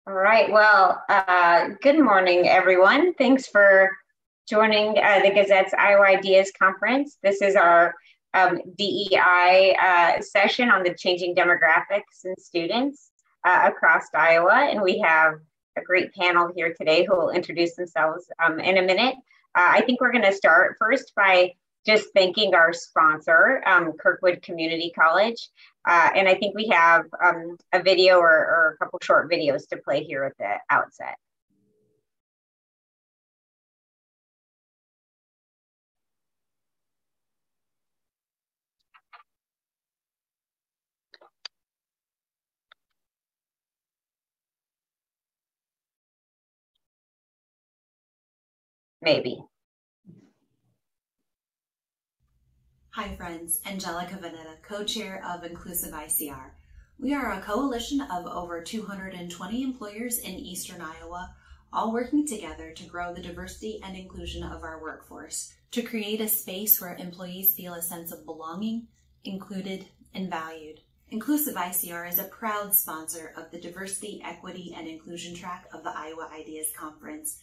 All right. Well, good morning, everyone. Thanks for joining the Gazette's Iowa Ideas Conference. This is our DEI session on the changing demographics and students across Iowa. And we have a great panel here today who will introduce themselves in a minute. I think we're going to start first by just thanking our sponsor, Kirkwood Community College. And I think we have a video or a couple short videos to play here at the outset. Maybe. Hi friends, Angelica Vanetta, co-chair of Inclusive ICR. We are a coalition of over 220 employers in Eastern Iowa, all working together to grow the diversity and inclusion of our workforce, to create a space where employees feel a sense of belonging, included, and valued. Inclusive ICR is a proud sponsor of the Diversity, Equity, and Inclusion track of the Iowa Ideas Conference.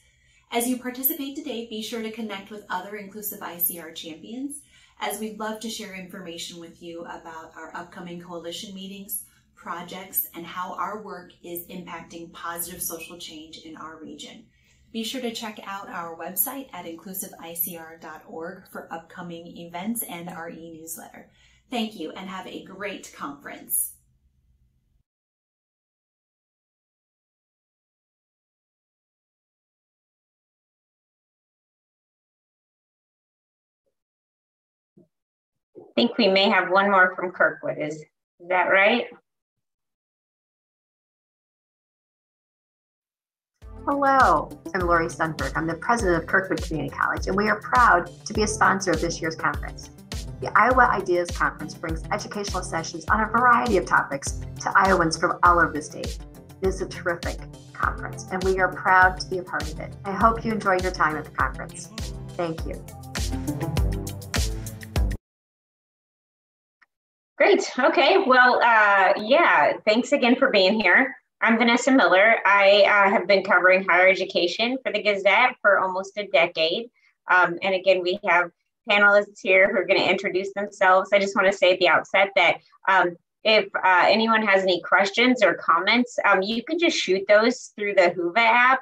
As you participate today, be sure to connect with other Inclusive ICR champions, as we'd love to share information with you about our upcoming coalition meetings, projects, and how our work is impacting positive social change in our region. Be sure to check out our website at inclusivicr.org for upcoming events and our e-newsletter. Thank you and have a great conference. I think we may have one more from Kirkwood. Is that right? Hello, I'm Lori Sundberg. I'm the president of Kirkwood Community College, and we are proud to be a sponsor of this year's conference. The Iowa Ideas Conference brings educational sessions on a variety of topics to Iowans from all over the state. It is a terrific conference, and we are proud to be a part of it. I hope you enjoy your time at the conference. Thank you. Great. Okay. Well, yeah, thanks again for being here. I'm Vanessa Miller. I have been covering higher education for the Gazette for almost a decade. And again, we have panelists here who are going to introduce themselves. I just want to say at the outset that if anyone has any questions or comments, you can just shoot those through the Whova app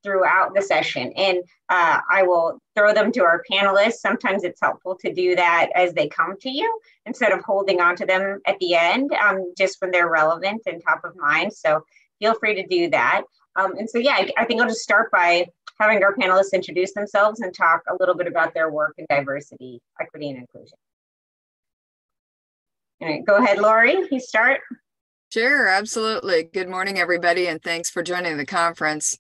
throughout the session. And I will throw them to our panelists. Sometimes it's helpful to do that as they come to you instead of holding on to them at the end, just when they're relevant and top of mind. So feel free to do that. And so, yeah, I think I'll just start by having our panelists introduce themselves and talk a little bit about their work in diversity, equity, and inclusion. All right, go ahead, Lori, you start. Sure, absolutely. Good morning, everybody, and thanks for joining the conference.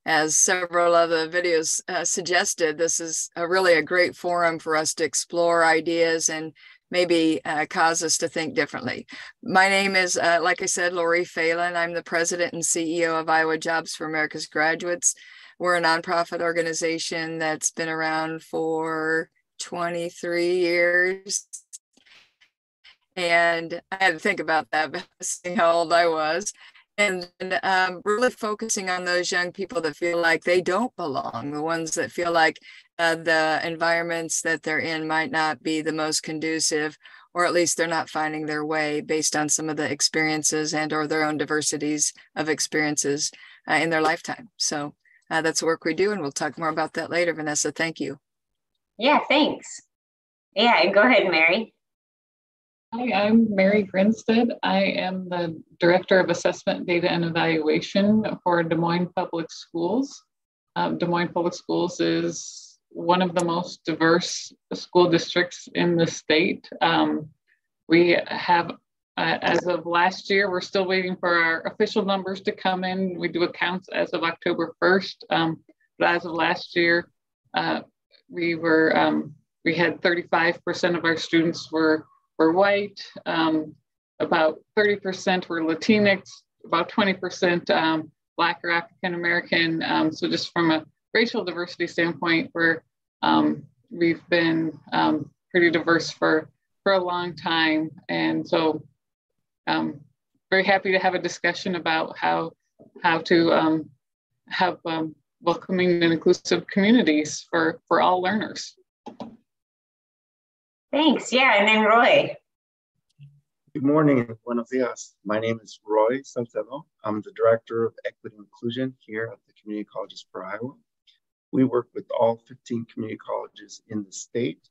As several of the videos suggested, this is really a great forum for us to explore ideas and maybe cause us to think differently. My name is, like I said, Lori Phelan. I'm the president and CEO of Iowa Jobs for America's Graduates. We're a nonprofit organization that's been around for 23 years. And I had to think about that, seeing how old I was. And really focusing on those young people that feel like they don't belong, the ones that feel like the environments that they're in might not be the most conducive, or at least they're not finding their way based on some of the experiences and or their own diversities of experiences in their lifetime. So that's the work we do, and we'll talk more about that later. Vanessa, thank you. Yeah, thanks. Yeah, and go ahead, Mary. Hi, I'm Mary Grinstead. I am the Director of Assessment, Data, and Evaluation for Des Moines Public Schools. Des Moines Public Schools is one of the most diverse school districts in the state. We have, as of last year, we're still waiting for our official numbers to come in. We do accounts as of October 1st, but as of last year, we had 35% of our students were white, about 30% were Latinx, about 20% Black or African American. So just from a racial diversity standpoint, we've been pretty diverse for a long time. And so very happy to have a discussion about how how to have welcoming and inclusive communities for all learners. Thanks. Yeah, and then Roy. Good morning, buenos dias. My name is Roy Santana. I'm the Director of Equity and Inclusion here at the Community Colleges for Iowa. We work with all 15 community colleges in the state.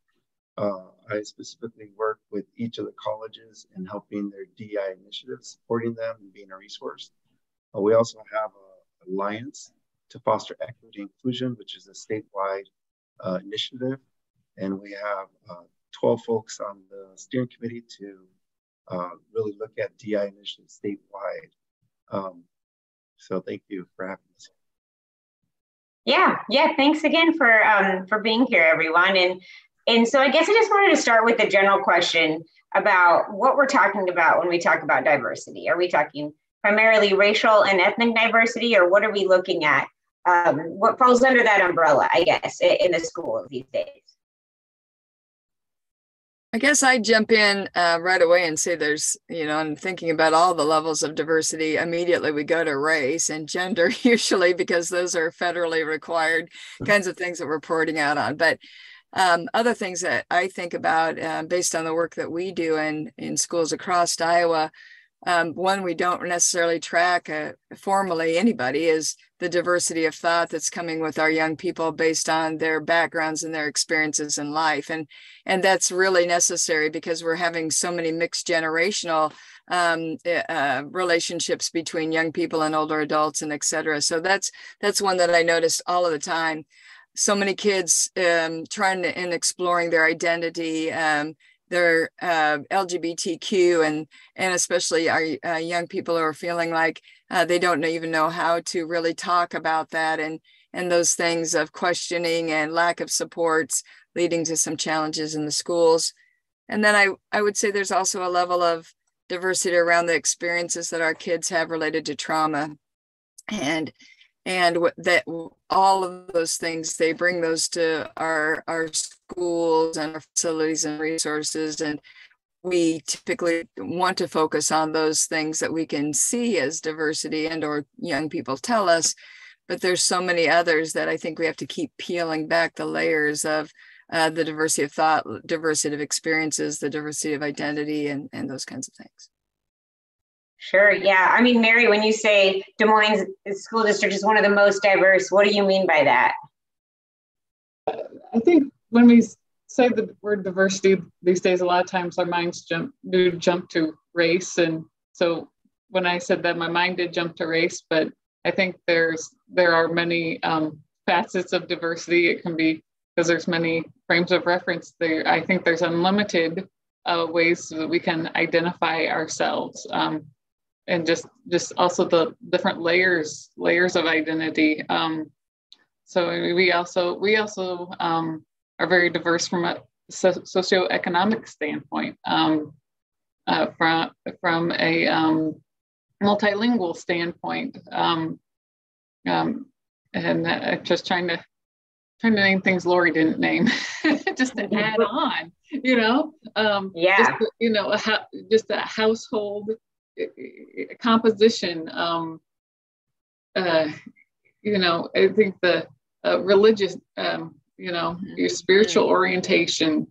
I specifically work with each of the colleges in helping their DEI initiatives, supporting them and being a resource. We also have an alliance to foster equity and inclusion, which is a statewide initiative. And we have 12 folks on the steering committee to really look at DEI initiatives statewide. So thank you for having us. Yeah, thanks again for being here, everyone. And so I guess I just wanted to start with a general question about what we're talking about when we talk about diversity. Are we talking primarily racial and ethnic diversity, or what are we looking at? What falls under that umbrella, I guess, in the schools these days? I guess I jump in right away and say there's, I'm thinking about all the levels of diversity. Immediately we go to race and gender, usually, because those are federally required kinds of things that we're reporting out on. But other things that I think about based on the work that we do in schools across Iowa, one we don't necessarily track formally anybody is the diversity of thought that's coming with our young people based on their backgrounds and their experiences in life. And that's really necessary because we're having so many mixed generational relationships between young people and older adults and et cetera. So that's one that I noticed all of the time. So many kids trying to, and exploring their identity, their LGBTQ, and especially our young people who are feeling like they don't even know how to really talk about that, and those things of questioning and lack of supports leading to some challenges in the schools. And then I would say there's also a level of diversity around the experiences that our kids have related to trauma, and that all of those things, they bring those to our schools and our facilities and resources. And we typically want to focus on those things that we can see as diversity and or young people tell us, but there's so many others that I think we have to keep peeling back the layers of the diversity of thought, diversity of experiences, the diversity of identity, and those kinds of things. Sure. Yeah. I mean, Mary, when you say Des Moines School District is one of the most diverse, what do you mean by that? I think when we say the word diversity these days, a lot of times our minds jump to race. And so when I said that, my mind did jump to race, but I think there are many facets of diversity. It can be because there's many frames of reference there. I think there's unlimited ways that we can identify ourselves. And just also the different layers of identity. So we also are very diverse from a socioeconomic standpoint, from a multilingual standpoint, and just trying to name things Lori didn't name, just to add on, just a household composition. I think the religious, your spiritual orientation.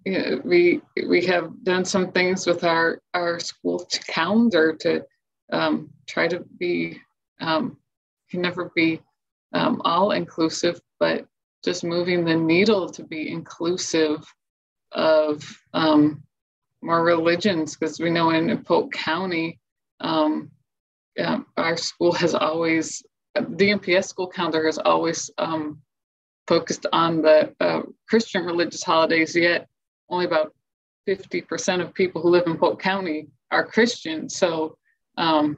We have done some things with our school calendar to try to be, can never be all inclusive, but just moving the needle to be inclusive of more religions, because we know in Polk County, our school has always, the DMPS school calendar has always focused on the Christian religious holidays, yet only about 50% of people who live in Polk County are Christian. So the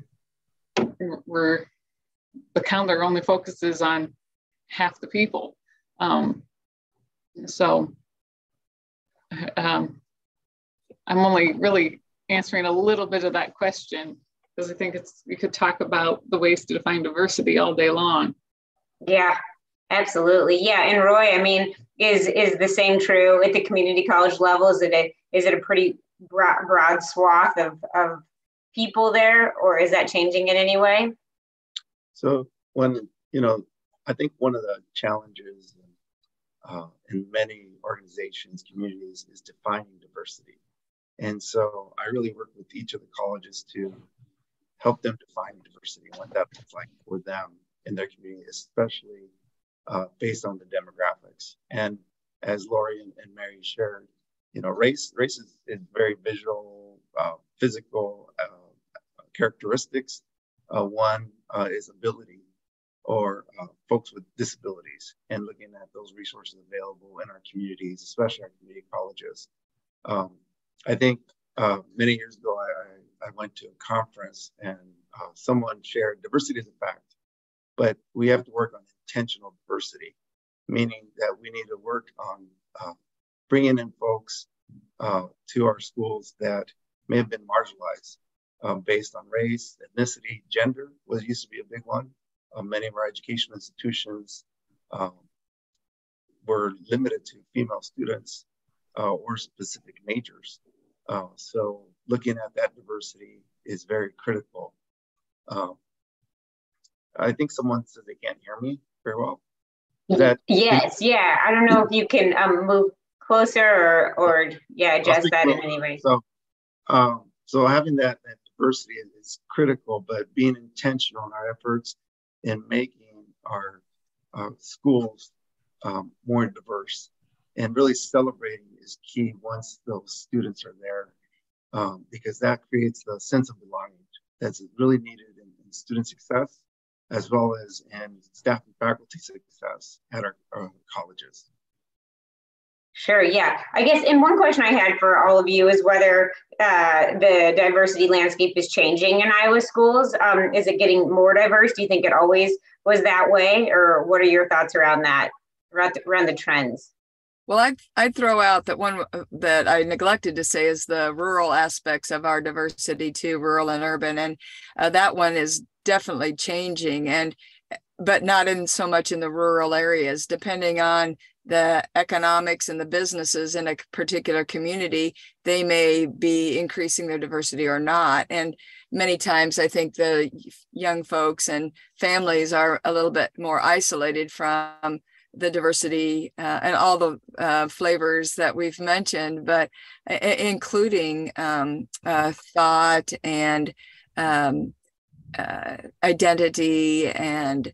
calendar only focuses on half the people. I'm only really answering a little bit of that question because I think we could talk about the ways to define diversity all day long. Yeah, absolutely. Yeah, and Roy, I mean, is the same true at the community college level? Is it a pretty broad swath of people there, or is that changing in any way? So I think one of the challenges in many organizations, communities, is defining diversity. And so I really work with each of the colleges to help them define diversity and what that looks like for them in their community, especially based on the demographics. And as Lori and Mary shared, race is very visual, physical characteristics. One is ability, or folks with disabilities, and looking at those resources available in our communities, especially our community colleges. I think many years ago, I went to a conference and someone shared diversity is a fact, but we have to work on intentional diversity, meaning that we need to work on bringing in folks to our schools that may have been marginalized based on race, ethnicity, gender used to be a big one. Many of our educational institutions were limited to female students or specific majors. So looking at that diversity is very critical. I think someone said they can't hear me very well. Yes, yeah. I don't know if you can move closer or adjust that in any way. So having that diversity is critical, but being intentional in our efforts in making our schools more diverse and really celebrating is key once those students are there, because that creates the sense of belonging that's really needed in student success, as well as in staff and faculty success at our colleges. Sure, yeah. I guess, and one question I had for all of you is whether the diversity landscape is changing in Iowa schools. Is it getting more diverse? Do you think it always was that way? Or what are your thoughts around that, around the trends? Well, I'd throw out that one that I neglected to say is the rural aspects of our diversity too, rural and urban. And that one is definitely changing, but not in so much in the rural areas, depending on the economics and the businesses in a particular community, they may be increasing their diversity or not. And many times I think the young folks and families are a little bit more isolated from the diversity and all the flavors that we've mentioned, but including thought and identity and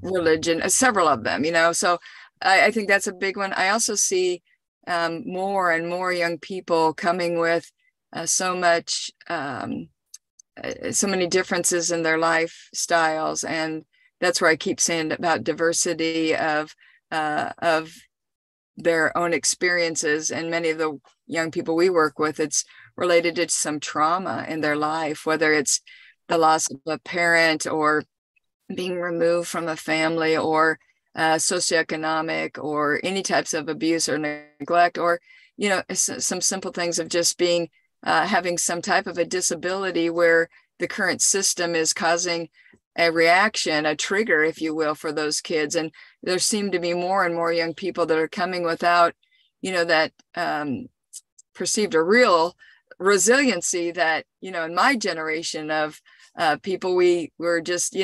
religion, several of them, so I think that's a big one. I also see more and more young people coming with so many differences in their lifestyles, and that's where I keep saying about diversity of their own experiences. And many of the young people we work with, it's related to some trauma in their life, whether it's the loss of a parent or being removed from a family, or socioeconomic, or any types of abuse or neglect, or some simple things of just being having some type of a disability where the current system is causing a reaction, a trigger, if you will, for those kids. And there seem to be more and more young people that are coming without that perceived or real resiliency that in my generation of people, we were just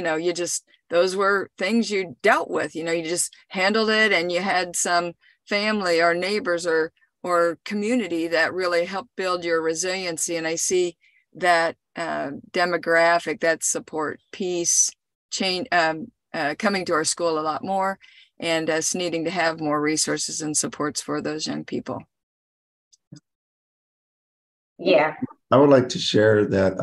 those were things you dealt with, you just handled it, and you had some family or neighbors or community that really helped build your resiliency. And I see that demographic, that support piece change coming to our school a lot more, and us needing to have more resources and supports for those young people. Yeah. I would like to share that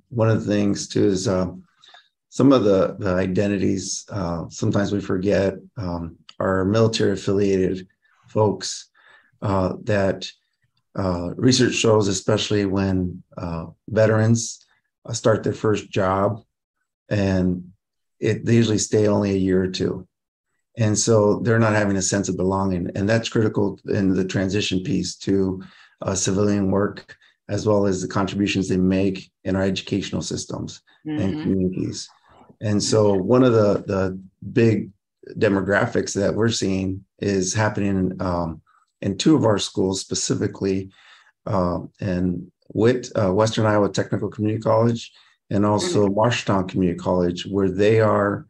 one of the things too is some of the identities sometimes we forget are military affiliated folks that research shows, especially when veterans start their first job, and they usually stay only a year or two. And so they're not having a sense of belonging. And that's critical in the transition piece to civilian work, as well as the contributions they make in our educational systems and communities. And so one of the big demographics that we're seeing is happening in two of our schools specifically. And Western Iowa Technical Community College and also Marshalltown Community College, where they are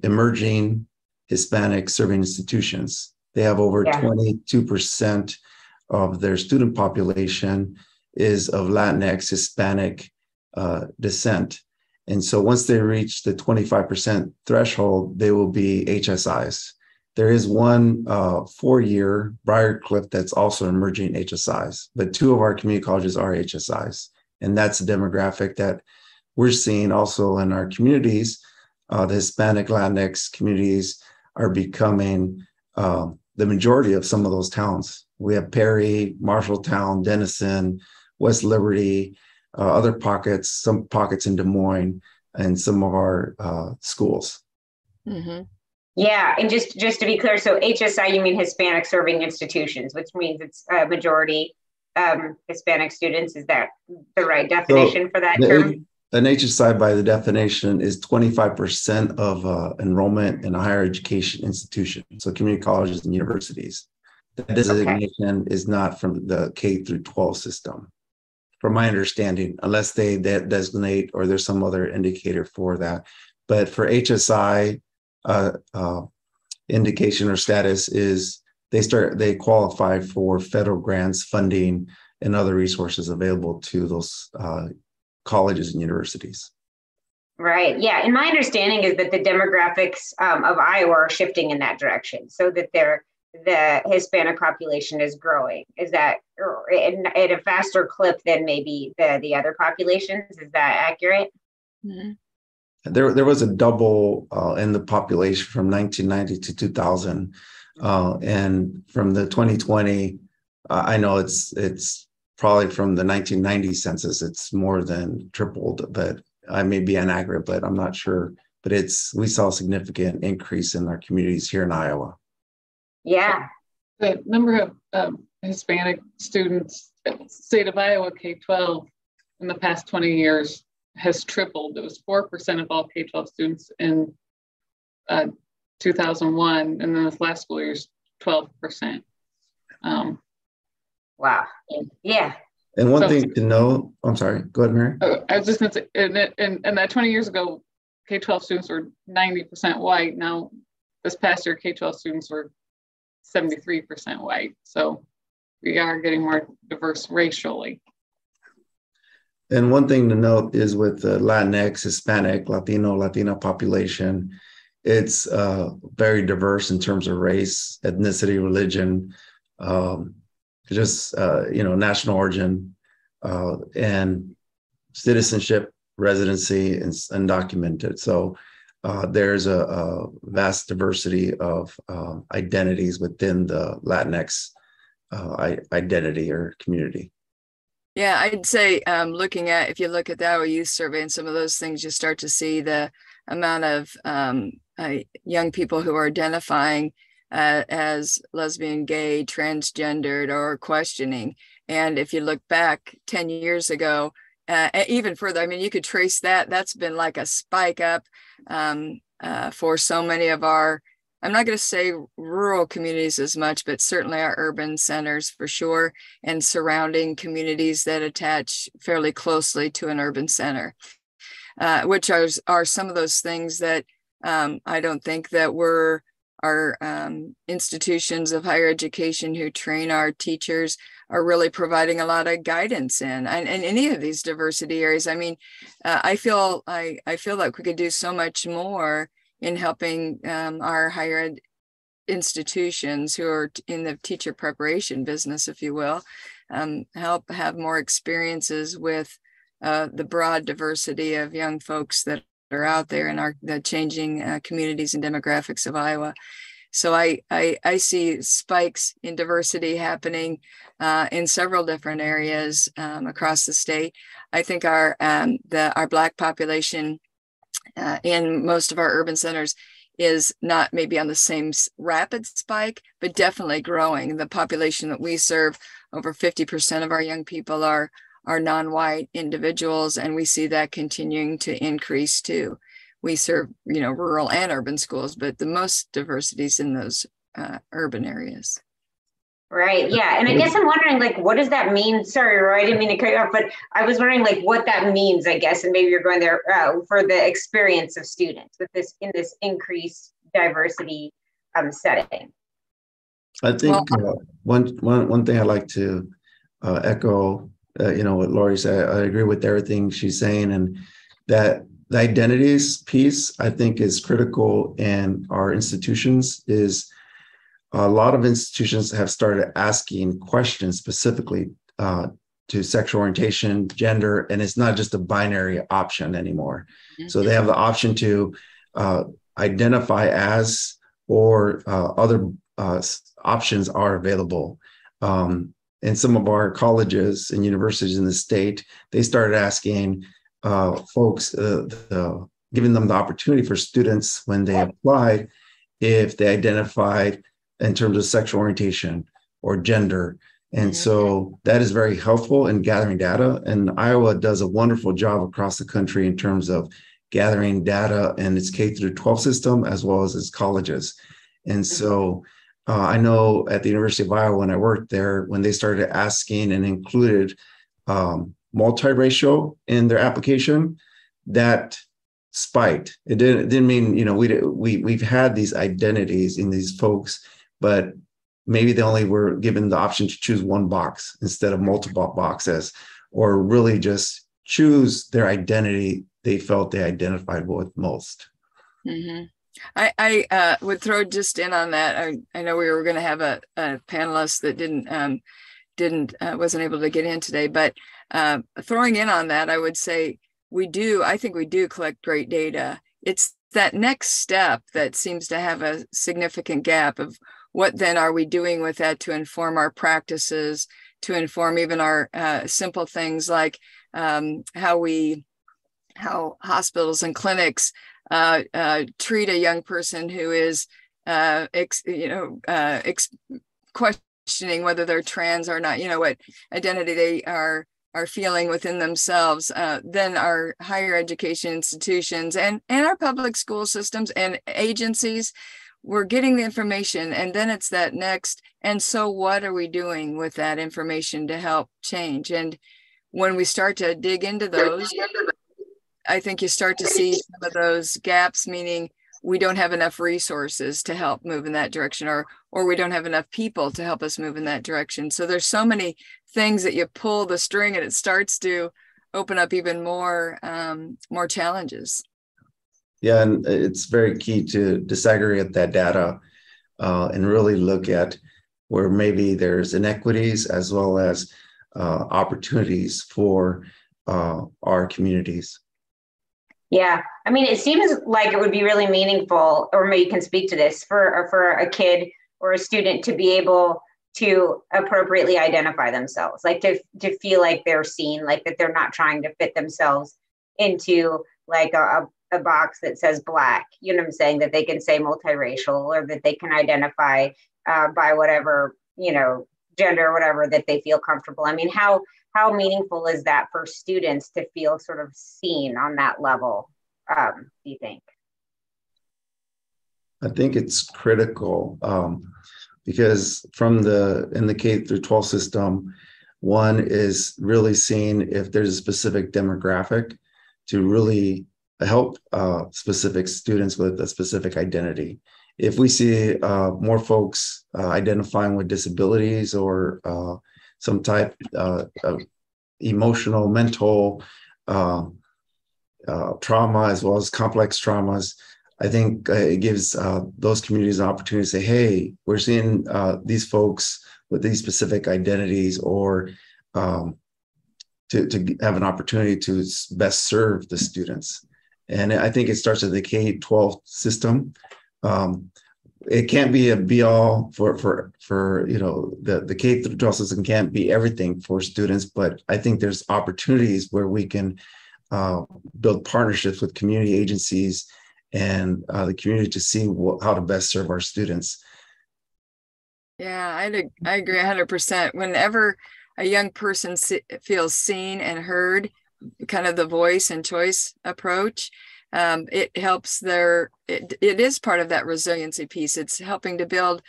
emerging Hispanic serving institutions. They have over 22% of their student population is of Latinx, Hispanic descent. And so once they reach the 25% threshold, they will be HSIs. There is one 4-year Briarcliff that's also emerging HSIs, but 2 of our community colleges are HSIs. And that's a demographic that we're seeing also in our communities. The Hispanic Latinx communities are becoming the majority of some of those towns. We have Perry, Marshalltown, Denison, West Liberty, other pockets, some pockets in Des Moines, and some of our schools. Mm-hmm. Yeah, and just to be clear, so HSI, you mean Hispanic Serving Institutions, which means it's a majority Hispanic students. Is that the right definition for that term? An HSI, by the definition, is 25% of enrollment in a higher education institution, so community colleges and universities. That designation is not from the K through 12 system, from my understanding, unless they designate or there's some other indicator for that. But for HSI, indication or status is they qualify for federal grants, funding, and other resources available to those colleges and universities. Right. Yeah. And my understanding is that the demographics of Iowa are shifting in that direction, so that the Hispanic population is growing. Is that at a faster clip than maybe the other populations? Is that accurate? Mm-hmm. There was a double in the population from 1990 to 2000, and from the 2020, I know it's probably from the 1990 census, it's more than tripled, but I may be inaccurate, but I'm not sure. But we saw a significant increase in our communities here in Iowa. Yeah. The number of Hispanic students in the state of Iowa K-12 in the past 20 years has tripled. It was 4% of all K-12 students in 2001, and then this last school year is 12%. Wow. Yeah. And one thing to know, I'm sorry, go ahead, Mary. I was just going to say, and that 20 years ago, K-12 students were 90% white. Now, this past year, K-12 students were 73% white. So we are getting more diverse racially. And one thing to note is with the Latinx, Hispanic, Latina population, it's very diverse in terms of race, ethnicity, religion, national origin, and citizenship, residency, and undocumented. So there's a vast diversity of identities within the Latinx identity or community. Yeah, I'd say if you look at the Iowa Youth Survey and some of those things, you start to see the amount of young people who are identifying as lesbian, gay, transgendered, or questioning. And if you look back 10 years ago, even further, I mean, you could trace that. That's been like a spike up for so many of our, I'm not going to say rural communities as much, but certainly our urban centers for sure, and surrounding communities that attach fairly closely to an urban center, which are some of those things that I don't think that our institutions of higher education who train our teachers are really providing a lot of guidance in any of these diversity areas. I mean, I feel like we could do so much more in helping our higher ed institutions who are in the teacher preparation business, if you will, help have more experiences with the broad diversity of young folks that are out there in the changing communities and demographics of Iowa. So I see spikes in diversity happening in several different areas across the state. I think our Black population in most of our urban centers is not maybe on the same rapid spike, but definitely growing. The population that we serve, over 50% of our young people are non-white individuals, and we see that continuing to increase too. We serve, rural and urban schools, but the most diversity is in those urban areas. Right. Yeah. And I guess I'm wondering, like, what does that mean? Sorry, Roy, I didn't mean to cut you off, but I was wondering, like, what that means, I guess, and maybe you're going there for the experience of students with this in this increased diversity setting. I think one thing I'd like to echo, what Lori said. I agree with everything she's saying, and that the identities piece, I think, is critical in our institutions. Is a lot of institutions have started asking questions specifically to sexual orientation, gender, and it's not just a binary option anymore. Mm-hmm. So they have the option to identify as, or other options are available. In some of our colleges and universities in the state, they started asking folks, giving them the opportunity for students when they applied, if they identified in terms of sexual orientation or gender. And so that is very helpful in gathering data. And Iowa does a wonderful job across the country in terms of gathering data in its K through 12 system, as well as its colleges. And so I know at the University of Iowa, when I worked there, when they started asking and included multiracial in their application, that spiked. It didn't mean, we've had these identities in these folks, but maybe they only were given the option to choose one box instead of multiple boxes, or really just choose their identity they felt they identified with most. Mm-hmm. I would throw just in on that. I know we were going to have a panelist that wasn't able to get in today, but throwing in on that, I would say I think we do collect great data. It's that next step that seems to have a significant gap of what then are we doing with that to inform our practices, to inform even our simple things like how hospitals and clinics treat a young person who is questioning whether they're trans or not, what identity they are feeling within themselves. Then our higher education institutions and our public school systems and agencies, we're getting the information, and then it's that next, and so what are we doing with that information to help change? And when we start to dig into those, I think you start to see some of those gaps, meaning we don't have enough resources to help move in that direction, or we don't have enough people to help us move in that direction. So there's so many things that you pull the string and it starts to open up even more challenges. Yeah, and it's very key to disaggregate that data and really look at where maybe there's inequities as well as opportunities for our communities. Yeah, I mean, it seems like it would be really meaningful, or maybe you can speak to this, for a kid or a student to be able to appropriately identify themselves, like to feel like they're seen, like that they're not trying to fit themselves into like a box that says Black, you know what I'm saying, that they can say multiracial, or that they can identify by whatever, gender or whatever that they feel comfortable. I mean, how meaningful is that for students to feel sort of seen on that level, do you think? I think it's critical because in the K through 12 system, one is really seeing if there's a specific demographic to really help specific students with a specific identity. If we see more folks identifying with disabilities or some type of emotional, mental trauma, as well as complex traumas, I think it gives those communities an opportunity to say, hey, we're seeing these folks with these specific identities, or to have an opportunity to best serve the students. And I think it starts at the K-12 system. It can't be a be all for the K through 12 system can't be everything for students, but I think there's opportunities where we can build partnerships with community agencies and the community to see how to best serve our students. Yeah, I agree 100%. Whenever a young person feels seen and heard, kind of the voice and choice approach, it helps it is part of that resiliency piece. It's helping to build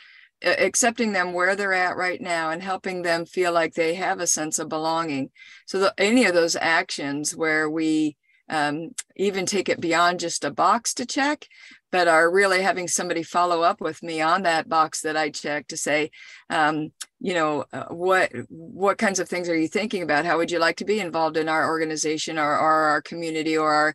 accepting them where they're at right now and helping them feel like they have a sense of belonging. So any of those actions where we even take it beyond just a box to check, but are really having somebody follow up with me on that box that I check to say, what kinds of things are you thinking about? How would you like to be involved in our organization or our community or our,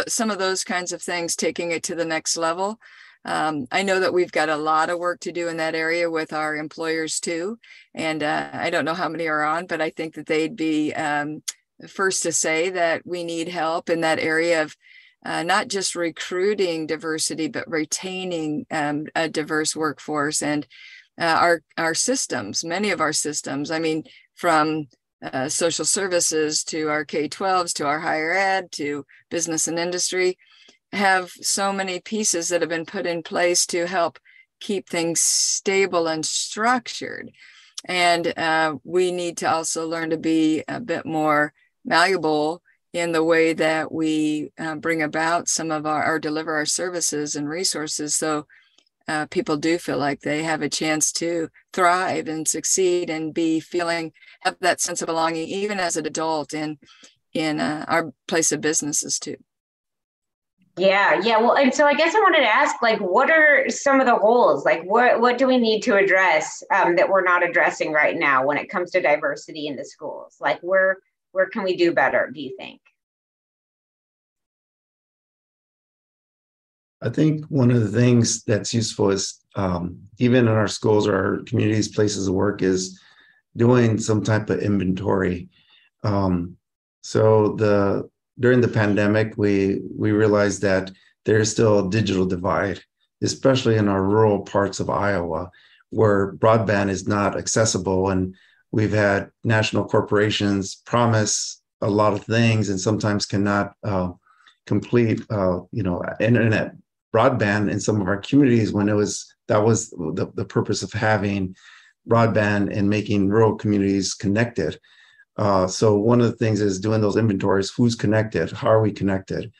some of those kinds of things, taking it to the next level. I know that we've got a lot of work to do in that area with our employers too. And I don't know how many are on, but I think that they'd be first to say that we need help in that area of not just recruiting diversity, but retaining a diverse workforce and our systems, many of our systems. I mean, from social services to our K-12s, to our higher ed, to business and industry, have so many pieces that have been put in place to help keep things stable and structured. And we need to also learn to be a bit more malleable in the way that we bring about some of our deliver our services and resources, so people do feel like they have a chance to thrive and succeed and have that sense of belonging, even as an adult in our place of businesses too. Yeah. Well, and so I guess I wanted to ask, like, what are some of the holes? Like, what do we need to address that we're not addressing right now when it comes to diversity in the schools? Like, where can we do better, do you think? I think one of the things that's useful is even in our schools or our communities, places of work, is doing some type of inventory. During the pandemic, we realized that there's still a digital divide, especially in our rural parts of Iowa, where broadband is not accessible. And we've had national corporations promise a lot of things and sometimes cannot complete, internet broadband in some of our communities when that was the purpose of having broadband and making rural communities connected. So one of the things is doing those inventories. Who's connected? How are we connected?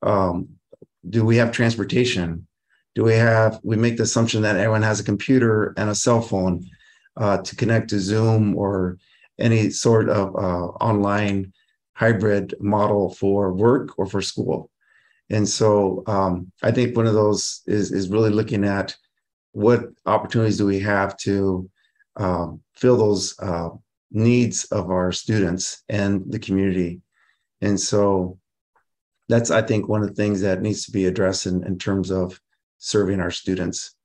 Do we have transportation? We make the assumption that everyone has a computer and a cell phone to connect to Zoom or any sort of online hybrid model for work or for school. And so I think one of those is really looking at what opportunities do we have to fill those needs of our students and the community. And so that's, I think, one of the things that needs to be addressed in terms of serving our students.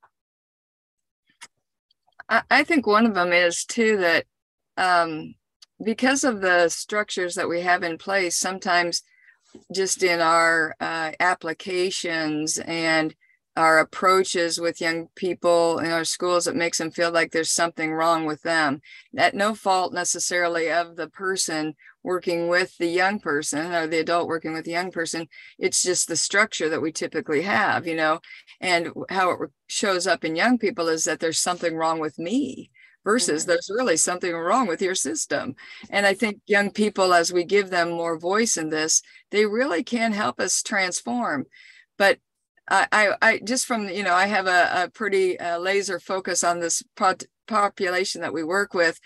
I think one of them is too that because of the structures that we have in place, sometimes just in our applications and our approaches with young people in our schools, it makes them feel like there's something wrong with them. At no fault necessarily of the person working with the young person or the adult working with the young person. It's just the structure that we typically have, and how it shows up in young people is that there's something wrong with me versus there's really something wrong with your system. And I think young people, as we give them more voice in this, they really can help us transform. But I just from, I have a pretty laser focus on this population that we work with.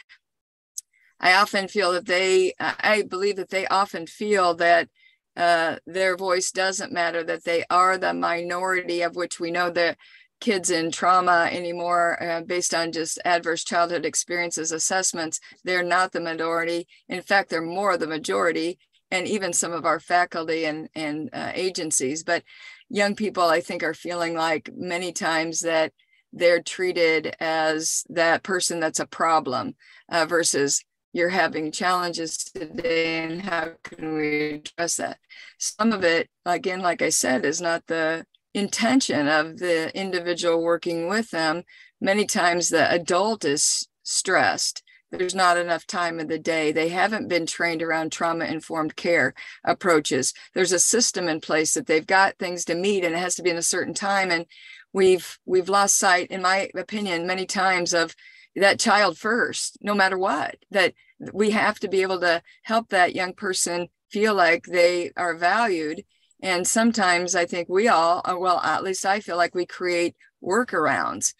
I often feel that I believe that they often feel that their voice doesn't matter, that they are the minority, of which we know that kids in trauma anymore, based on just adverse childhood experiences assessments, they're not the minority. In fact, they're more the majority, and even some of our faculty and agencies. But young people, I think, are feeling like many times that they're treated as that person that's a problem versus you're having challenges today and how can we address that? Some of it, again, like I said, is not the intention of the individual working with them. Many times the adult is stressed. There's not enough time in the day. They haven't been trained around trauma-informed care approaches. There's a system in place that they've got things to meet and it has to be in a certain time. And we've lost sight, in my opinion, many times of that child first, no matter what, that we have to be able to help that young person feel like they are valued. And sometimes I think we all, well, at least I feel like we create workarounds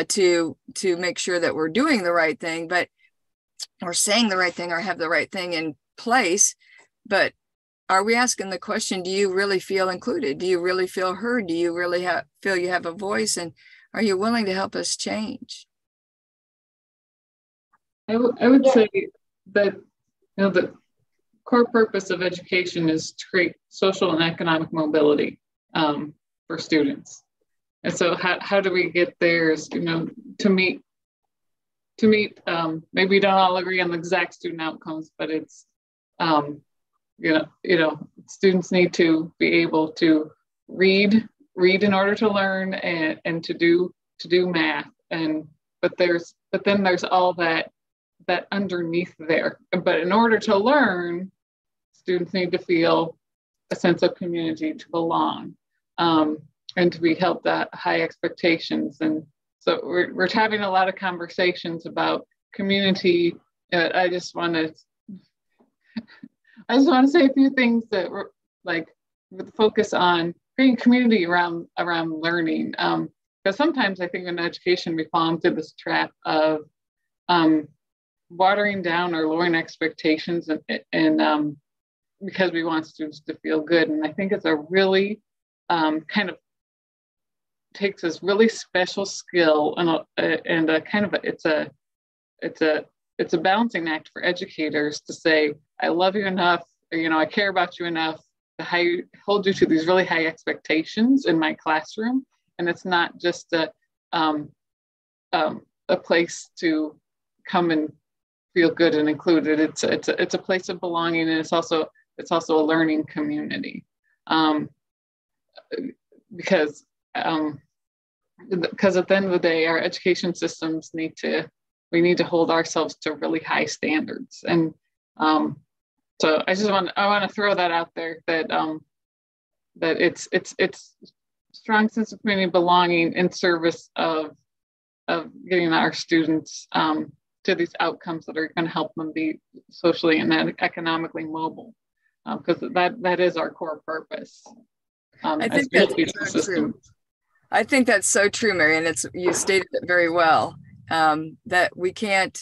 to make sure that we're doing the right thing, but or saying the right thing or have the right thing in place. But are we asking the question, do you really feel included? Do you really feel heard? Do you really feel you have a voice? And are you willing to help us change? I would say that the core purpose of education is to create social and economic mobility for students. And so how do we get there is, to meet, maybe we don't all agree on the exact student outcomes, but it's, students need to be able to read in order to learn and to do math. But then there's all that underneath there. But in order to learn, students need to feel a sense of community, to belong, and to be held to high expectations. And so we're having a lot of conversations about community. I just want to say a few things that were like with focus on creating community around learning. Because sometimes I think in education we fall into this trap of watering down or lowering expectations and because we want students to feel good. And I think it's a really kind of takes this really special skill and a kind of it's a balancing act for educators to say, I love you enough, I care about you enough to hold you to these really high expectations in my classroom. And it's not just a place to come and feel good and included. It's a place of belonging, and it's also a learning community. Because at the end of the day, our education systems need to hold ourselves to really high standards. And so I want to throw that out there that it's strong sense of community belonging in service of getting our students to these outcomes that are going to help them be socially and economically mobile, because that is our core purpose. I think that's so true. I think that's so true, Mary, and you stated it very well, that we can't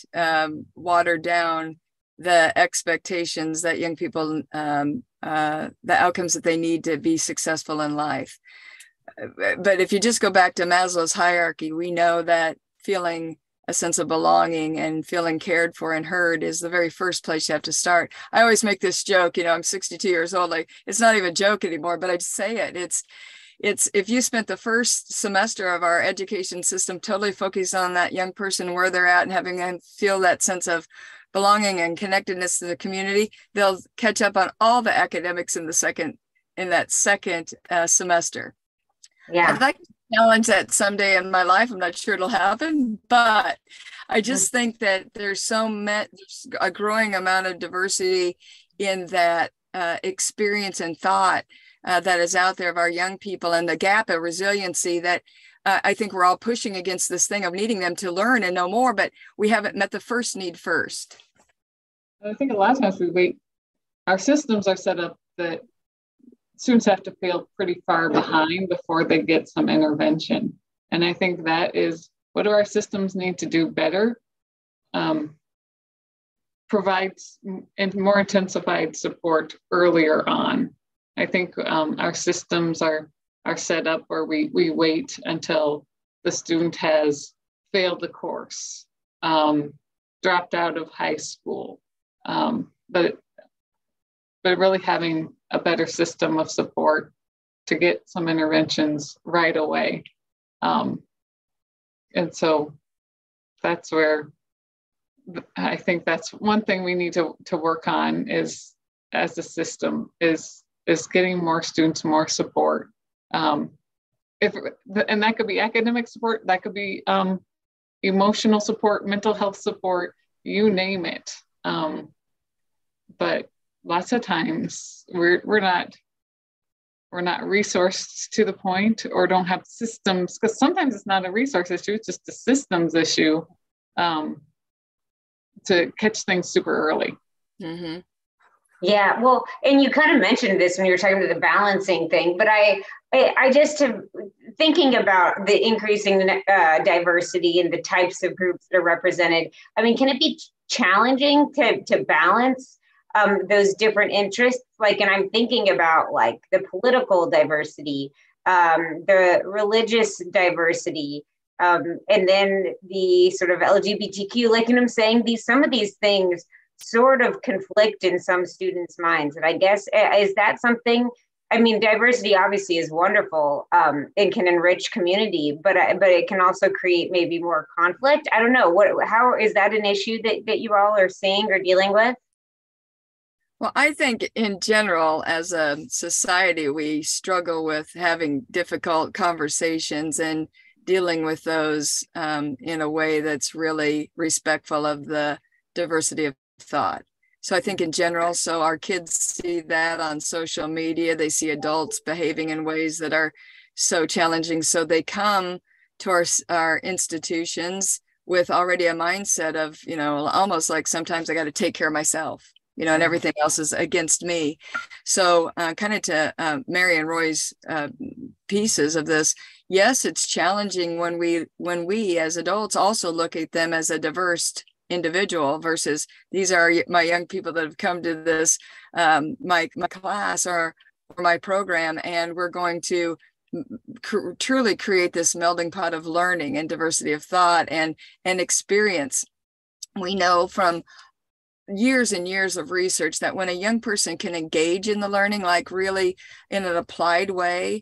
water down the expectations that young people, the outcomes that they need to be successful in life. But if you just go back to Maslow's hierarchy, we know that feeling a sense of belonging and feeling cared for and heard is the very first place you have to start. I always make this joke, I'm 62 years old, like it's not even a joke anymore, but I just say it. It's if you spent the first semester of our education system totally focused on that young person, where they're at, and having them feel that sense of belonging and connectedness to the community, they'll catch up on all the academics in that second semester. Yeah. I'd like to challenge that someday in my life. I'm not sure it'll happen, but I just think that there's a growing amount of diversity in that experience and thought that is out there of our young people, and the gap of resiliency that I think we're all pushing against this thing of needing them to learn and know more, but we haven't met the first need first. I think a lot of times our systems are set up that students have to feel pretty far behind before they get some intervention. And I think that is, what do our systems need to do better? Provides more intensified support earlier on. I think our systems are set up where we wait until the student has failed the course, dropped out of high school, but really having a better system of support to get some interventions right away. And so that's where I think that's one thing we need to work on is, as a system, is getting more students more support. And that could be academic support, that could be emotional support, mental health support, you name it. But lots of times we're not resourced to the point, or don't have systems, because sometimes it's not a resource issue, it's just a systems issue, to catch things super early. Mm-hmm. Yeah, well, and you kind of mentioned this when you were talking about the balancing thing, but I just have thinking about the increasing diversity and the types of groups that are represented, I mean, can it be challenging to balance those different interests? Like, and I'm thinking about like the political diversity, the religious diversity, and then the sort of LGBTQ, like, you know what I'm saying? Some of these things sort of conflict in some students' minds. And I guess, is that something? I mean, diversity obviously is wonderful and can enrich community, but it can also create maybe more conflict. I don't know. How is that an issue that you all are seeing or dealing with? Well, I think in general, as a society, we struggle with having difficult conversations and dealing with those in a way that's really respectful of the diversity of thought. So I think in general, so our kids see that on social media, they see adults behaving in ways that are so challenging. So they come to our institutions with already a mindset of, you know, almost like sometimes I got to take care of myself, you know, and everything else is against me. So kind of to Mary and Roy's pieces of this, yes, it's challenging when we as adults also look at them as a diverse individual versus these are my young people that have come to this my class or my program, and we're going to truly create this melding pot of learning and diversity of thought and experience. We know from years and years of research that when a young person can engage in the learning, like really in an applied way,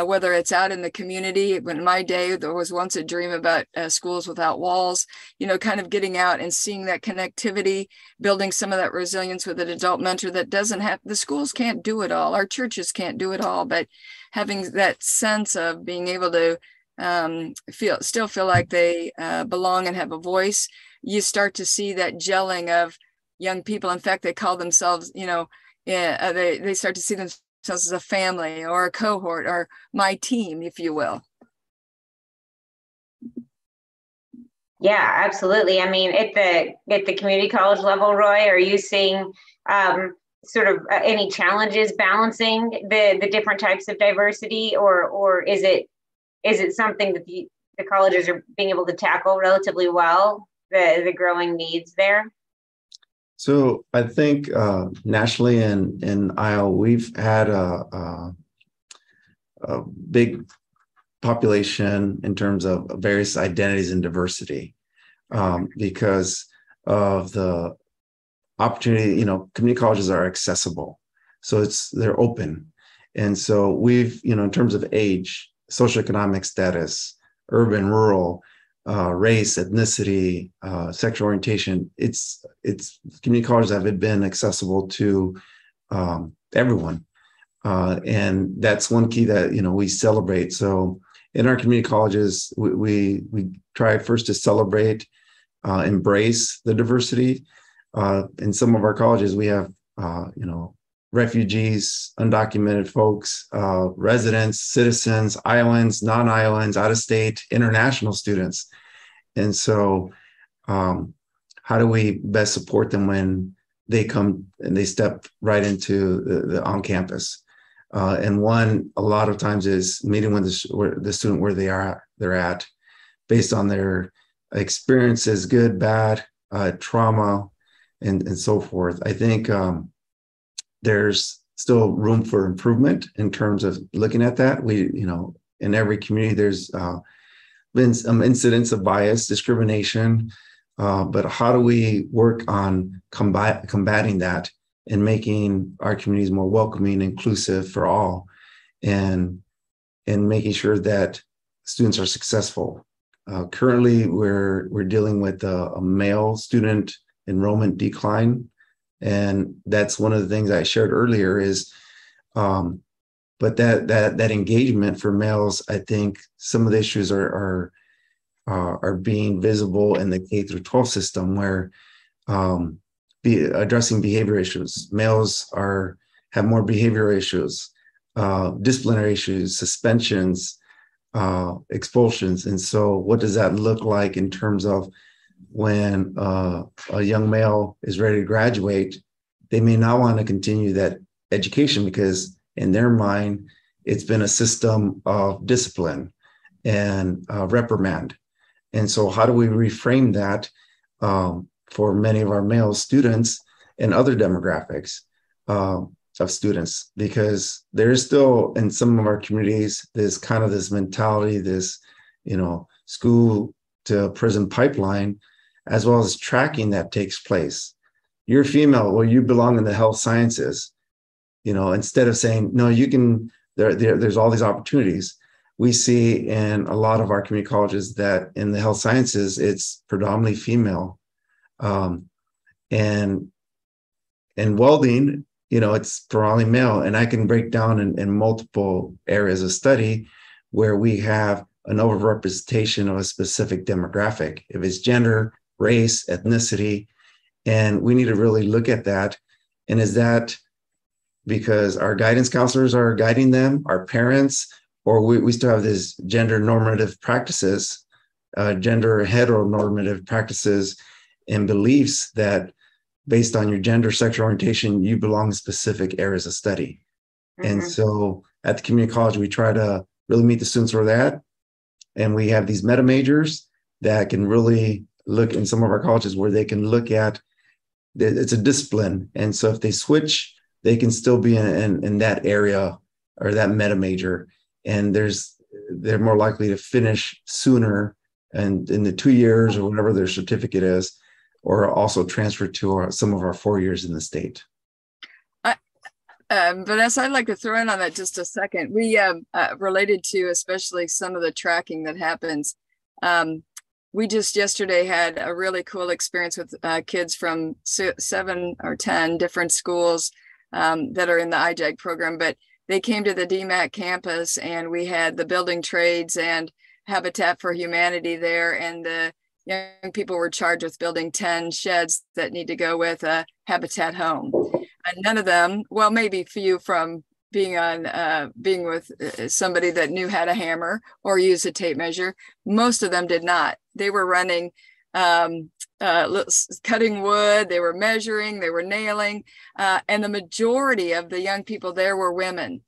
whether it's out in the community. When in my day, there was once a dream about schools without walls, you know, kind of getting out and seeing that connectivity, building some of that resilience with an adult mentor that doesn't have, the schools can't do it all, our churches can't do it all, but having that sense of being able to still feel like they belong and have a voice, you start to see that gelling of young people. In fact, they call themselves, you know, they start to see themselves as a family or a cohort or my team, if you will. Yeah, absolutely. I mean, at the community college level, Roy, are you seeing sort of any challenges balancing the different types of diversity, or is it something that the colleges are being able to tackle relatively well, the growing needs there? So I think nationally in Iowa, we've had a big population in terms of various identities and diversity because of the opportunity. You know, community colleges are accessible, so they're open, and so we've, you know, in terms of age, socioeconomic status, urban, rural, race, ethnicity, sexual orientation. It's community colleges have been accessible to everyone, and that's one key that, you know, we celebrate. So in our community colleges, we try first to celebrate, embrace the diversity. In some of our colleges, we have you know, refugees, undocumented folks, residents, citizens, Iowans, non-Iowans, out-of-state, international students. And so how do we best support them when they come and they step right into the on campus? And one, a lot of times, is meeting with the student where they're at, based on their experiences, good, bad, trauma, and so forth. I think there's still room for improvement in terms of looking at that. We, you know, in every community, there's been some incidents of bias, discrimination, but how do we work on combating that and making our communities more welcoming, inclusive for all, and making sure that students are successful? Currently, we're dealing with a male student enrollment decline. And that's one of the things I shared earlier is, but that engagement for males, I think some of the issues are being visible in the K through 12 system, where addressing behavior issues. Males have more behavior issues, disciplinary issues, suspensions, expulsions. And so what does that look like in terms of when a young male is ready to graduate? They may not want to continue that education because in their mind, it's been a system of discipline. and reprimand. And so how do we reframe that for many of our male students and other demographics of students? Because there is still in some of our communities, there's kind of this mentality, this, school to prison pipeline, as well as tracking that takes place. You're female, well, you belong in the health sciences, instead of saying, no, you can, there's all these opportunities. We see in a lot of our community colleges that in the health sciences, it's predominantly female. And welding, it's predominantly male. And I can break down in multiple areas of study where we have an overrepresentation of a specific demographic, if it's gender, race, ethnicity, and we need to really look at that. And is that because our guidance counselors are guiding them, our parents, or we still have these gender normative practices, gender heteronormative practices and beliefs that based on your gender, sexual orientation, you belong in specific areas of study. Mm-hmm. And so at the community college, we try to really meet the students where they're at. And we have these meta majors that can really look in some of our colleges where they can look at, it's a discipline. And so if they switch, they can still be in that area or that meta major. And they're more likely to finish sooner and in the 2 years or whatever their certificate is, or also transfer to some of our 4 years in the state. Vanessa, I'd like to throw in on that just a second. We related to especially some of the tracking that happens. We just yesterday had a really cool experience with kids from 7 or 10 different schools that are in the IJAG program, but they came to the DMAC campus and we had the building trades and Habitat for Humanity there, and the young people were charged with building 10 sheds that need to go with a Habitat home. And none of them, well, maybe few from being with somebody that knew how to hammer or use a tape measure, most of them did not. They were running, cutting wood, they were measuring, they were nailing, and the majority of the young people there were women.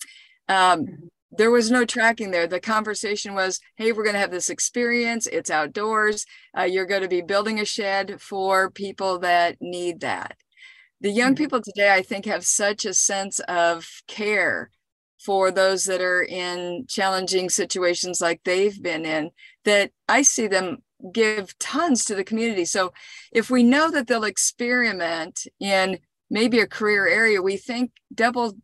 There was no tracking there. The conversation was, hey, we're going to have this experience. It's outdoors. You're going to be building a shed for people that need that. The young people today, I think, have such a sense of care for those that are in challenging situations like they've been in, that I see them give tons to the community. So if we know that they'll experiment in maybe a career area, we think double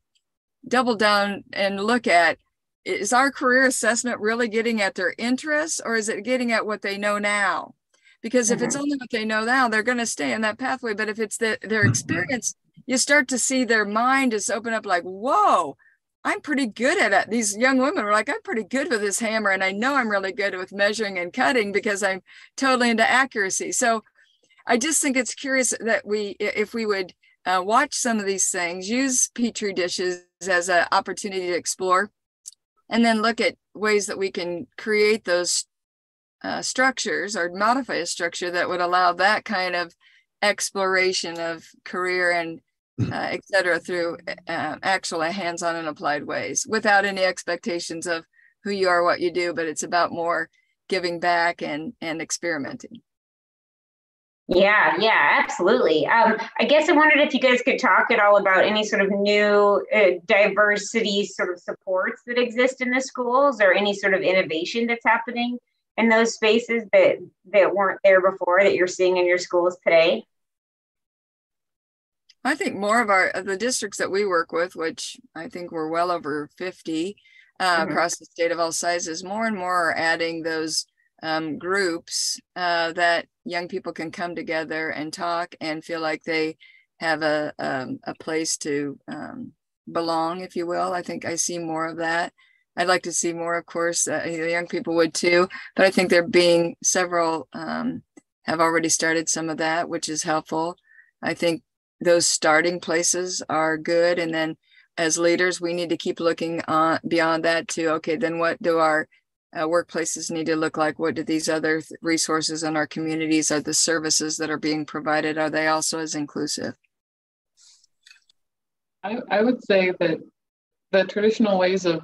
down and look at, is our career assessment really getting at their interests, or is it getting at what they know now? Because if it's only what they know now, they're going to stay in that pathway. But if it's their experience, you start to see their mind just open up like, whoa, I'm pretty good at it. These young women were like, I'm pretty good with this hammer. And I know I'm really good with measuring and cutting because I'm totally into accuracy. So I just think it's curious that if we would watch some of these things, use Petri dishes as an opportunity to explore, and then look at ways that we can create those structures or modify a structure that would allow that kind of exploration of career and et cetera through actual hands-on and applied ways without any expectations of who you are, what you do, but it's about more giving back and experimenting. Yeah, absolutely. I guess I wondered if you guys could talk at all about any sort of new diversity sort of supports that exist in the schools, or any sort of innovation that's happening in those spaces that weren't there before that you're seeing in your schools today. I think more of the districts that we work with, which I think we're well over 50 across the state of all sizes, more and more are adding those groups that young people can come together and talk and feel like they have a place to belong, if you will. I think I see more of that. I'd like to see more, of course, the young people would too, but I think there being several have already started some of that, which is helpful. I think those starting places are good. And then as leaders, we need to keep looking on beyond that to, okay, then what do our workplaces need to look like? What do these other resources in our communities, are the services that are being provided, are they also as inclusive? I would say that the traditional ways of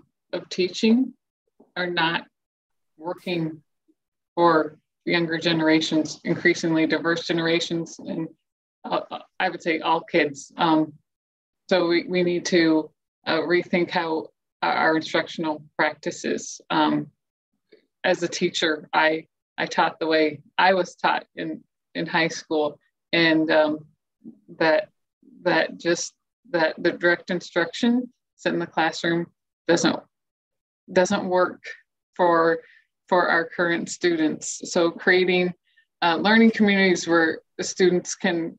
teaching are not working for younger generations, increasingly diverse generations, and I would say all kids. So we need to rethink how our instructional practices. As a teacher, I taught the way I was taught in high school, and that the direct instruction set in the classroom doesn't work for our current students. So creating learning communities where the students can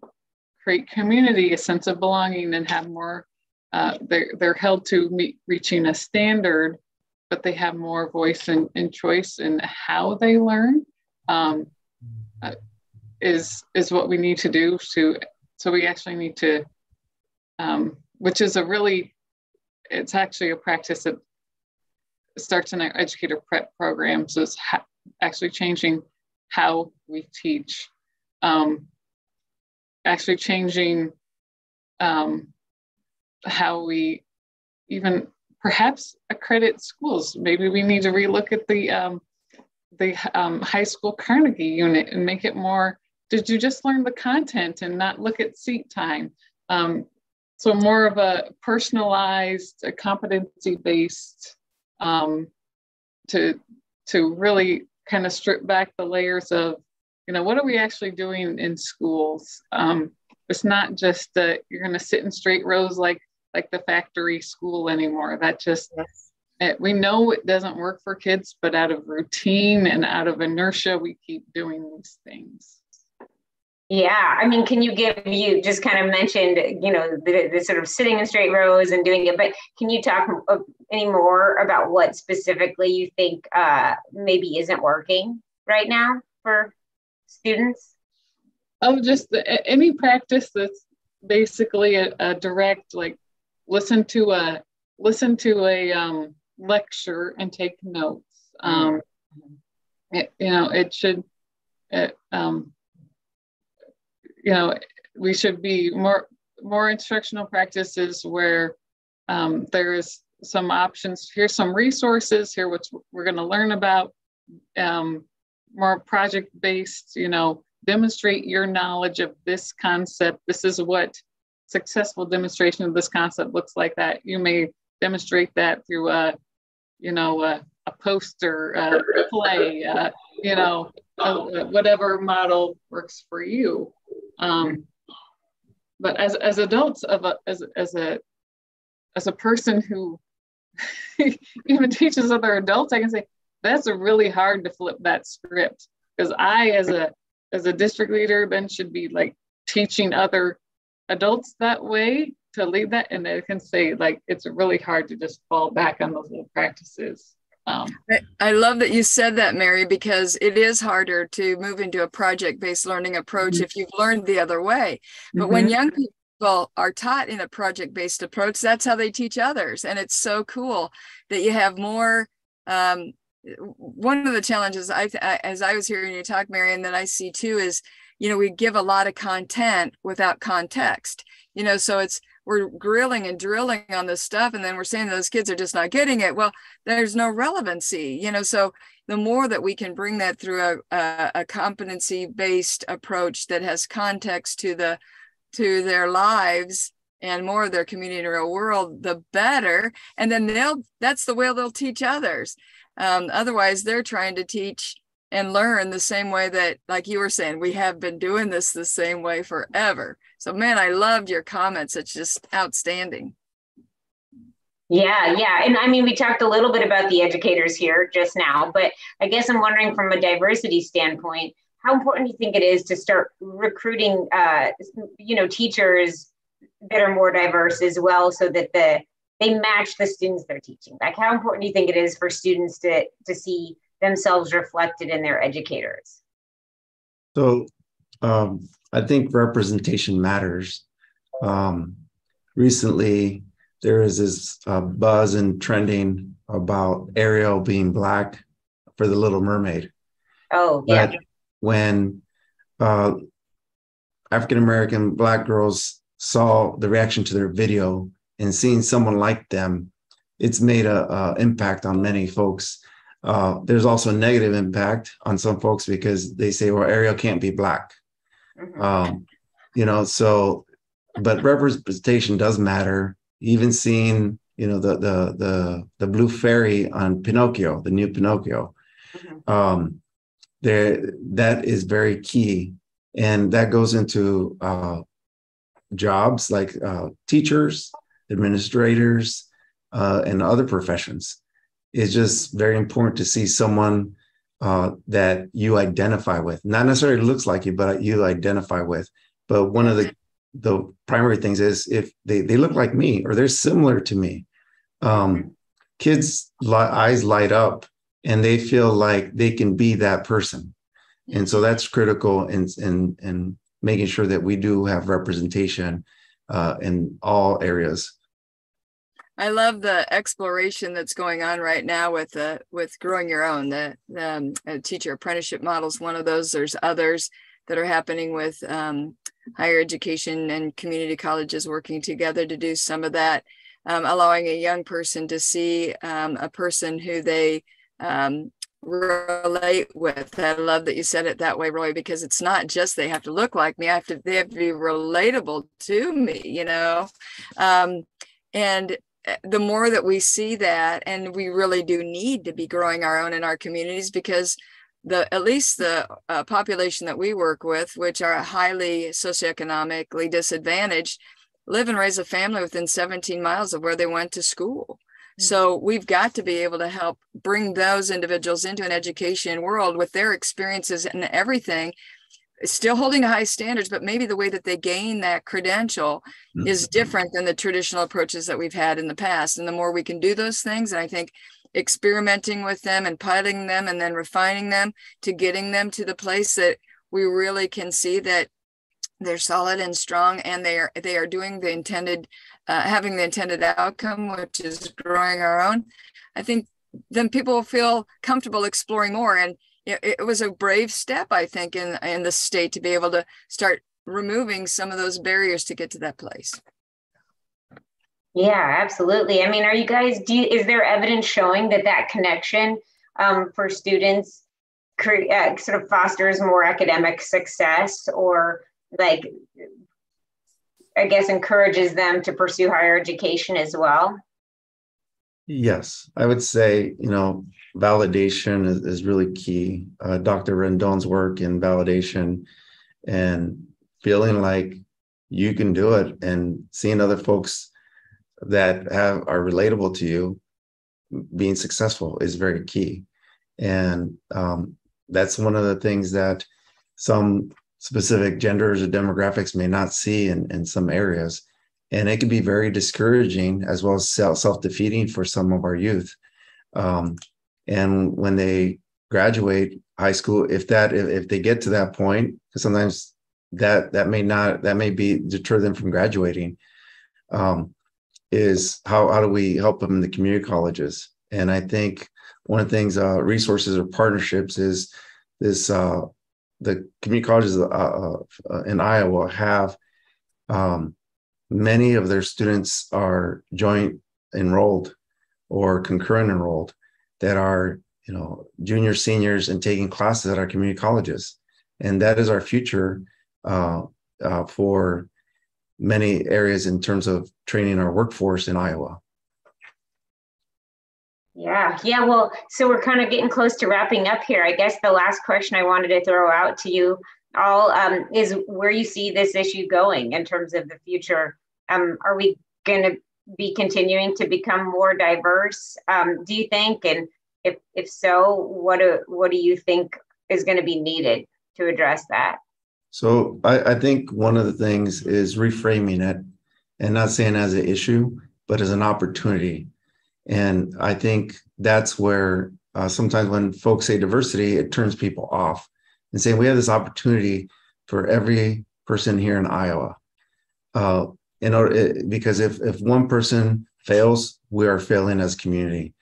create community, a sense of belonging, and have more, they're held to reaching a standard, but they have more voice and choice in how they learn, is what we need to do. So we actually need to, which is it's actually a practice that starts in our educator prep programs, is actually changing how we teach, actually changing how we even perhaps accredit schools. Maybe we need to relook at the high school Carnegie unit and make it more, did you just learn the content and not look at seat time? So more of a personalized, competency-based, to really kind of strip back the layers of, what are we actually doing in schools? It's not just that you're going to sit in straight rows like the factory school anymore. That just, we know it doesn't work for kids, but out of routine and out of inertia, we keep doing these things. Yeah, I mean, you just kind of mentioned, the sort of sitting in straight rows and doing it, but can you talk any more about what specifically you think maybe isn't working right now for students? Just any practice that's basically a direct, like listen to a lecture and take notes. It should, we should be more instructional practices where there is some options. Here's some resources. Here, what we're going to learn about. More project-based. Demonstrate your knowledge of this concept. This is what successful demonstration of this concept looks like. That you may demonstrate that through a poster, a play, whatever model works for you. But as adults, as a person who even teaches other adults, I can say that's really hard to flip that script, because I, as a district leader, then should be like teaching other adults that way to lead that, and I can say it's really hard to just fall back on those little practices. I love that you said that, Mary, because it is harder to move into a project-based learning approach if you've learned the other way. But when young people are taught in a project-based approach, that's how they teach others. And it's so cool that you have more. One of the challenges, as I was hearing you talk, Mary, and that I see too, is, we give a lot of content without context. So we're grilling and drilling on this stuff, and then we're saying those kids are just not getting it. Well, there's no relevancy, so the more that we can bring that through a competency-based approach that has context to their lives and more of their community and real world, the better. And then that's the way they'll teach others. Otherwise, they're trying to teach and learn the same way that, like you were saying, we have been doing this the same way forever. So, man, I loved your comments. It's just outstanding. Yeah. And I mean, we talked a little bit about the educators here just now, but I guess I'm wondering from a diversity standpoint, how important do you think it is to start recruiting, teachers that are more diverse as well, so that they match the students they're teaching? Like, how important do you think it is for students to see themselves reflected in their educators? So I think representation matters. Recently, there is this buzz and trending about Ariel being Black for The Little Mermaid. Oh, yeah. But when African-American Black girls saw the reaction to their video and seeing someone like them, it's made an impact on many folks. There's also a negative impact on some folks because they say, well, Ariel can't be Black. So, but representation does matter. Even seeing, the blue fairy on Pinocchio, the new Pinocchio, that is very key. And that goes into jobs like teachers, administrators, and other professions. It's just very important to see someone that you identify with, not necessarily looks like you, but you identify with. But one of the primary things is if they look like me or they're similar to me. Kids' eyes light up and they feel like they can be that person. And so that's critical in making sure that we do have representation in all areas. I love the exploration that's going on right now with growing your own. The teacher apprenticeship model is one of those. There's others that are happening with higher education and community colleges working together to do some of that, allowing a young person to see a person who they relate with. I love that you said it that way, Roy, because it's not just they have to look like me. They have to be relatable to me, and the more that we see that, and we really do need to be growing our own in our communities, because at least the population that we work with, which are highly socioeconomically disadvantaged, live and raise a family within 17 miles of where they went to school. So we've got to be able to help bring those individuals into an education world with their experiences and everything, still holding high standards, but maybe the way that they gain that credential is different than the traditional approaches that we've had in the past. And the more we can do those things, and I think experimenting with them and piloting them and then refining them to getting them to the place that we really can see that they're solid and strong and they are doing the intended, having the intended outcome, which is growing our own, I think then people will feel comfortable exploring more. And it was a brave step, I think, in the state to be able to start removing some of those barriers to get to that place. Yeah, absolutely. I mean, are you guys, is there evidence showing that connection for students sort of fosters more academic success, or like, I guess, encourages them to pursue higher education as well? Yes, I would say, validation is really key. Dr. Rendon's work in validation and feeling like you can do it and seeing other folks that are relatable to you being successful is very key. And that's one of the things that some specific genders or demographics may not see in some areas. And it can be very discouraging as well as self-defeating for some of our youth. And when they graduate high school, if they get to that point, because sometimes that may deter them from graduating, is how do we help them in the community colleges? And I think one of the things, resources or partnerships, is this, the community colleges in Iowa have, many of their students are joint enrolled or concurrent enrolled that are, junior, seniors, and taking classes at our community colleges. And that is our future for many areas in terms of training our workforce in Iowa. Yeah. Well, so we're kind of getting close to wrapping up here. I guess the last question I wanted to throw out to you all is where you see this issue going in terms of the future. Are we going to be continuing to become more diverse, do you think? And if so, what do you think is going to be needed to address that? So I think one of the things is reframing it and not saying as an issue, but as an opportunity. And I think that's where sometimes when folks say diversity, it turns people off and saying we have this opportunity for every person here in Iowa. Because if one person fails, we are failing as a community.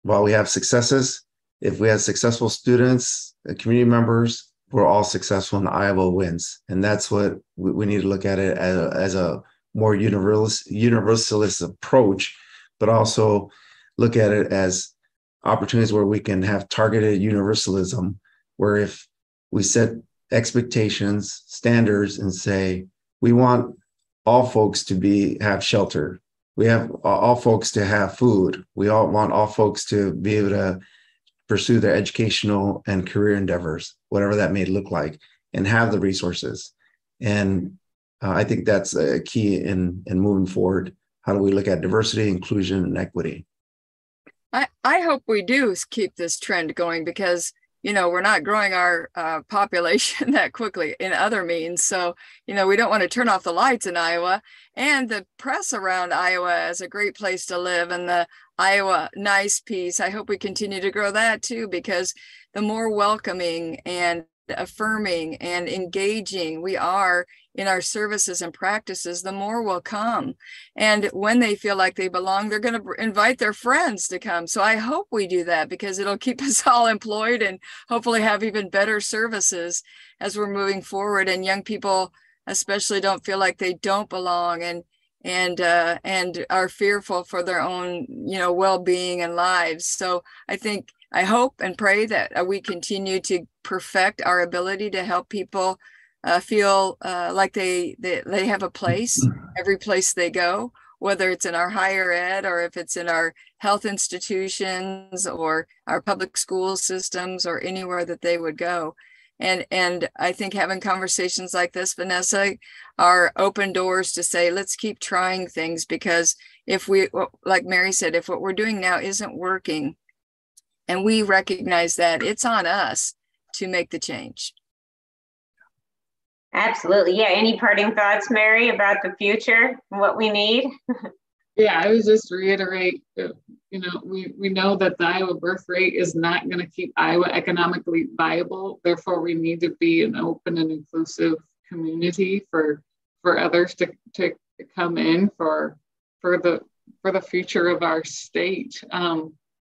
While we have successes, if we have successful students, community members, we're all successful and Iowa wins. And that's what we need to look at it as a more universalist approach, but also look at it as opportunities where we can have targeted universalism, where if we set expectations, standards, and say, we want all folks to have shelter. We have all folks to have food. We all want all folks to be able to pursue their educational and career endeavors, whatever that may look like, and have the resources. And I think that's a key in moving forward. How do we look at diversity, inclusion, and equity? I hope we do keep this trend going, because we're not growing our population that quickly in other means. So, we don't want to turn off the lights in Iowa, and the press around Iowa as a great place to live, and the Iowa Nice piece. I hope we continue to grow that too, because the more welcoming and affirming and engaging we are in our services and practices, the more will come. And when they feel like they belong, they're going to invite their friends to come. So I hope we do that, because it'll keep us all employed and hopefully have even better services as we're moving forward. And young people especially don't feel like they don't belong and are fearful for their own, well-being and lives. So I hope and pray that we continue to perfect our ability to help people feel like they have a place every place they go, whether it's in our higher ed or if it's in our health institutions or our public school systems or anywhere that they would go. And I think having conversations like this, Vanessa, are open doors to say, let's keep trying things, because if we, like Mary said, if what we're doing now isn't working, and we recognize that, it's on us to make the change. Absolutely. Yeah. Any parting thoughts, Mary, about the future and what we need? Yeah, I would just reiterate, we know that the Iowa birth rate is not going to keep Iowa economically viable. Therefore, we need to be an open and inclusive community for others to come in for the future of our state.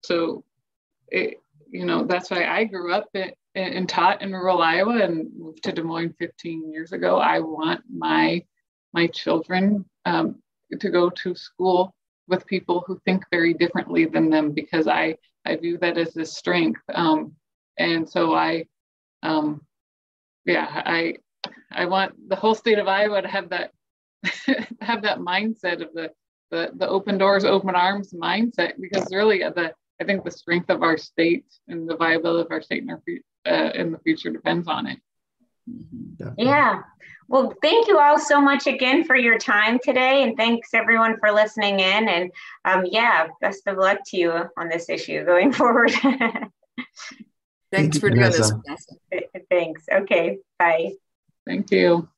So that's why I grew up and taught in rural Iowa and moved to Des Moines 15 years ago. I want my children to go to school with people who think very differently than them, because I view that as a strength. And so I want the whole state of Iowa to have that have that mindset of the open doors, open arms mindset, because really I think the strength of our state and the viability of our state in the future depends on it. Yeah. Well, thank you all so much again for your time today. And thanks everyone for listening in. And best of luck to you on this issue going forward. Thanks for doing this. Thanks. Okay. Bye. Thank you.